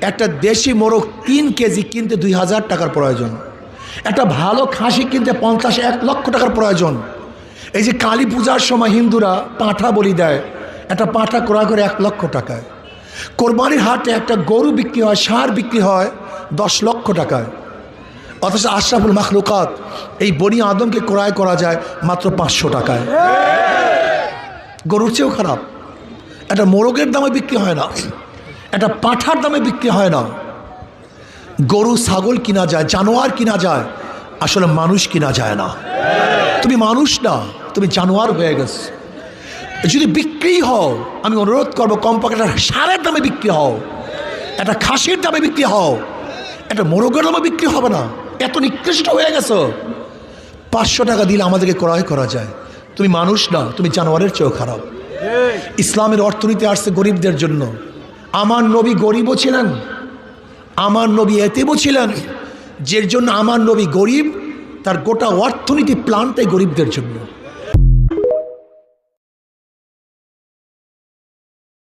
একটা দেশি মোরগ 3 কেজি কিনতে 2000 টাকার প্রয়োজন, একটা ভালো খাসি কিনতে 1 লক্ষ টাকার প্রয়োজন। এই যে কালী পূজার সময় হিন্দুরা পাঁঠা বলি দেয়, একটা পাঁঠা ক্রয় করে 1 লক্ষ টাকায়। কোরবানির হাটে একটা গরু বিক্রি হয়, ষাঁড় বিক্রি হয় 10 লক্ষ টাকায়। অথচ আশরাফুল মাখলুকাত এই বনি আদমকে ক্রয় করা যায় মাত্র 500 টাকায়। গরুর চেয়েও খারাপ। একটা মোরগের দামে বিক্রি হয় না, একটা পাঁঠার দামে বিক্রি হয় না। গরু ছাগল কিনা যায়, জানোয়ার কিনা যায়, আসলে মানুষ কিনা যায় না। তুমি মানুষ না, তুমি জানোয়ার হয়ে গেছো। যদি বিক্রি হও, আমি অনুরোধ করবো কমপক্ষে একটা ষাঁড়ের দামে বিক্রি হও, একটা খাসির দামে বিক্রি হও, একটা মোরগের দামে বিক্রি হবে না। এত নিকৃষ্ট হয়ে গেছো। 500 টাকা দিলে আমাদেরকে ক্রয় করা যায়। তুমি মানুষ না, তুমি জানোয়ারের চেয়েও খারাপ। ইসলামের অর্থনীতি আসছে গরিবদের জন্য। আমার নবী গরিবও ছিলেন, আমার নবী এতিমও ছিলেন। যে জন্য আমার নবী গরিব, তার গোটা অর্থনীতি প্ল্যানটাই গরিবদের জন্য।